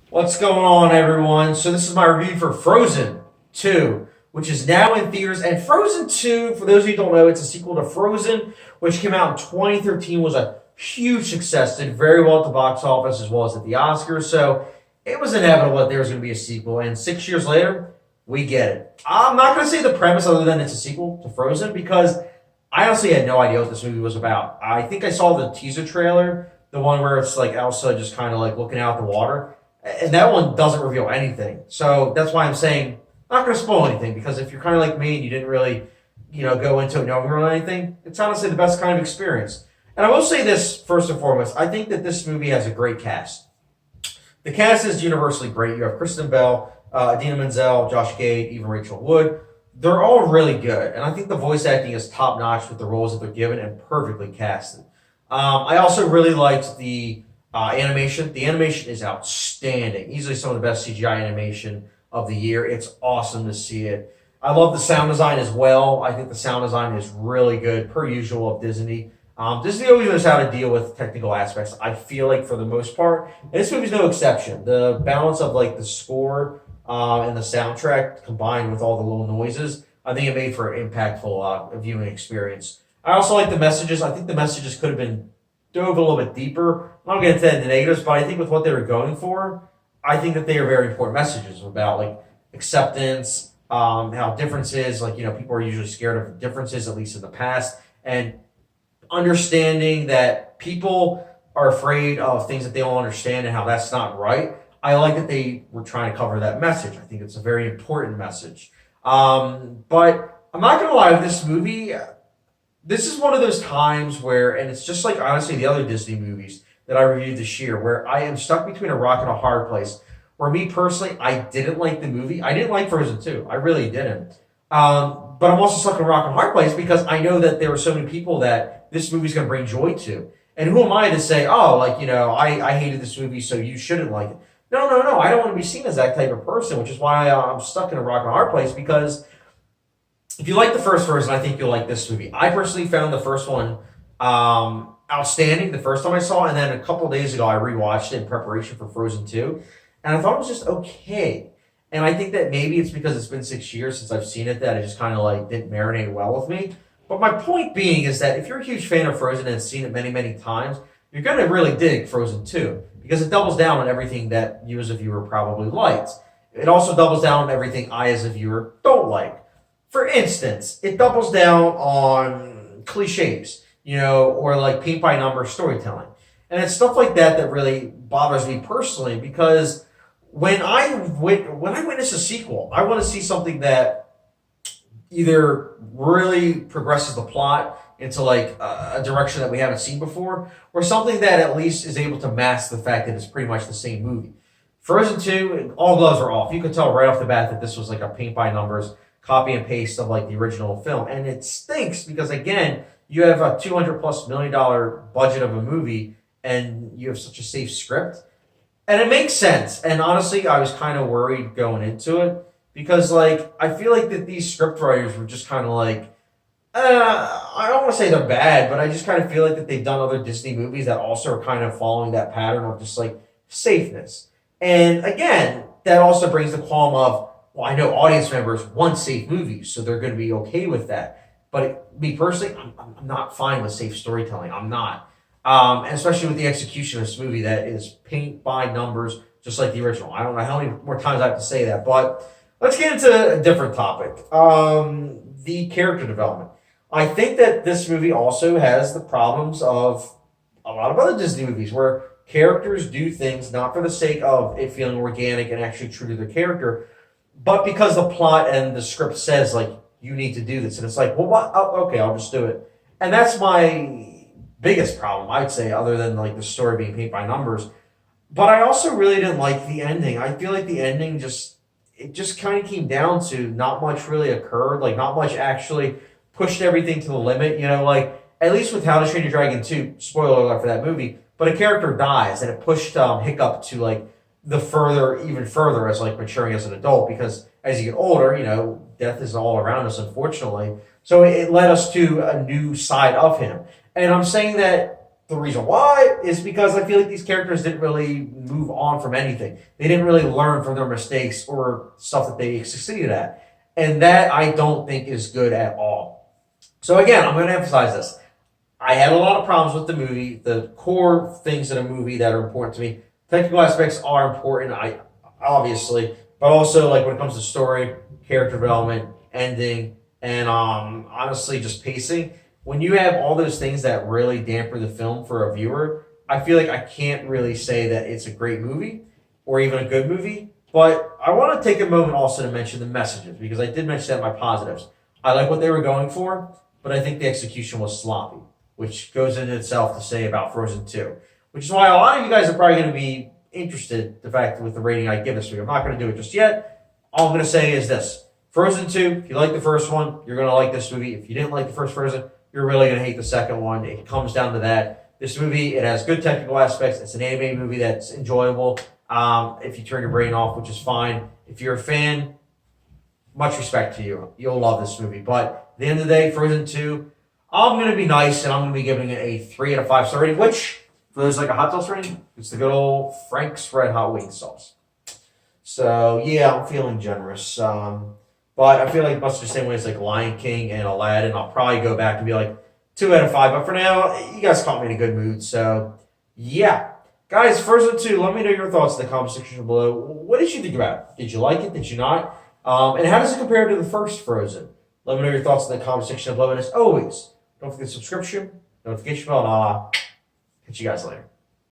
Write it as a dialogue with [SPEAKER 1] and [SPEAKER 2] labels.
[SPEAKER 1] What's going on, everyone? So this is my review for Frozen 2, which is now in theaters. And Frozen 2, for those of you who don't know, it's a sequel to Frozen, which came out in 2013, was a huge success, did very well at the box office as well as at the Oscars. So it was inevitable that there was going to be a sequel. And 6 years later, we get it. I'm not going to say the premise other than it's a sequel to Frozen because I honestly had no idea what this movie was about. I think I saw the teaser trailer, the one where it's like Elsa just kind of like looking out the water, and that one doesn't reveal anything. So that's why I'm saying I'm not going to spoil anything because if you're kind of like me and you didn't really, go into it knowing really anything, it's honestly the best kind of experience. And I will say this first and foremost: I think that this movie has a great cast. The cast is universally great. You have Kristen Bell, Idina Menzel, Josh Gade, even Rachel Wood. They're all really good, and I think the voice acting is top notch with the roles that they're given and perfectly casted. I also really liked the animation. The animation is outstanding. Easily some of the best CGI animation of the year. It's awesome to see it. I love the sound design as well. I think the sound design is really good, per usual of Disney. Disney always knows how to deal with technical aspects. I feel like for the most part, and this movie's no exception. The balance of like the score and the soundtrack combined with all the little noises, I think it made for an impactful viewing experience. I also like the messages. I think the messages could have been dove a little bit deeper. I'm not going to get into the negatives, but I think with what they were going for, I think that they are very important messages about like acceptance, how differences, like people are usually scared of differences, at least in the past, and understanding that people are afraid of things that they don't understand and how that's not right. I like that they were trying to cover that message. I think it's a very important message. But I'm not going to lie, with this movie, this is one of those times where, and it's just like honestly the other Disney movies that I reviewed this year, where I am stuck between a rock and a hard place. Where me personally, I didn't like the movie. I didn't like Frozen 2. I really didn't. But I'm also stuck in a rock and hard place because I know that there are so many people that this movie's going to bring joy to. And who am I to say, oh, like, I hated this movie, so you shouldn't like it? No, no, no. I don't want to be seen as that type of person, which is why I'm stuck in a rock and hard place because if you like the first version, I think you'll like this movie. I personally found the first one outstanding the first time I saw it, and then a couple of days ago I rewatched it in preparation for Frozen 2, and I thought it was just okay. And I think that maybe it's because it's been 6 years since I've seen it that it just kind of like didn't marinate well with me. But my point being is that if you're a huge fan of Frozen and have seen it many, many times, you're going to really dig Frozen 2 because it doubles down on everything that you as a viewer probably liked. It also doubles down on everything I as a viewer don't like. For instance, it doubles down on cliches, or like paint by number storytelling. And it's stuff like that that really bothers me personally because when I witness a sequel, I want to see something that either really progresses the plot into like a direction that we haven't seen before, or something that at least is able to mask the fact that it's pretty much the same movie. Frozen 2, all gloves are off. You could tell right off the bat that this was like a paint by numbers copy and paste of like the original film. And it stinks because again, you have a $200+ million budget of a movie and you have such a safe script. And it makes sense. And honestly, I was kind of worried going into it because like I feel like that these script writers were just kind of like I don't want to say they're bad, but I just kind of feel like that they've done other Disney movies that also are kind of following that pattern of just like safeness. And again, that also brings the qualm of, well, I know audience members want safe movies, so they're going to be okay with that. But me personally, I'm not fine with safe storytelling. I'm not. And especially with the execution of this movie that is paint by numbers, just like the original. I don't know how many more times I have to say that, but let's get into a different topic. The character development. I think that this movie also has the problems of a lot of other Disney movies where characters do things not for the sake of it feeling organic and actually true to their character, but because the plot and the script says like you need to do this, and it's like, well, what? Oh, okay, I'll just do it. And that's my biggest problem, I'd say, other than like the story being paint by numbers. But I also really didn't like the ending. I feel like the ending just kind of came down to not much really occurred, like not much actually pushed everything to the limit. Like at least with How to Train Your Dragon 2, spoiler alert for that movie, but a character dies and it pushed Hiccup to like even further as like maturing as an adult because as you get older, death is all around us, unfortunately. So it led us to a new side of him. And I'm saying that The reason why is because I feel like these characters didn't really move on from anything. They didn't really learn from their mistakes or stuff that they succeeded at. And that I don't think is good at all. So again, I'm going to emphasize this. I had a lot of problems with the movie. The core things in a movie that are important to me. Technical aspects are important, obviously, but also like when it comes to story, character development, ending, and honestly just pacing. When you have all those things that really dampen the film for a viewer, I feel like I can't really say that it's a great movie or even a good movie. But I want to take a moment also to mention the messages because I did mention that in my positives. I like what they were going for, but I think the execution was sloppy, which goes into itself to say about Frozen 2, which is why a lot of you guys are probably going to be interested, the fact with the rating I give this movie. I'm not going to do it just yet. All I'm going to say is this. Frozen 2, if you like the first one, you're going to like this movie. If you didn't like the first Frozen, you're really going to hate the second one. It comes down to that. This movie, it has good technical aspects. It's an animated movie that's enjoyable if you turn your brain off, which is fine. If you're a fan, much respect to you. You'll love this movie. But at the end of the day, Frozen 2, I'm going to be nice, and I'm going to be giving it a 3 out of 5 star rating, which, for those like a hot sauce rating, it's the good old Frank's Red Hot Wing Sauce. So, yeah, I'm feeling generous. But I feel like much the same way as like Lion King and Aladdin, I'll probably go back and be like 2 out of 5. But for now, you guys caught me in a good mood. So, yeah. Guys, Frozen 2, let me know your thoughts in the comment section below. What did you think about it? Did you like it? Did you not? And how does it compare to the first Frozen? Let me know your thoughts in the comment section below. And as always, don't forget subscription, notification bell, and I'll catch you guys later.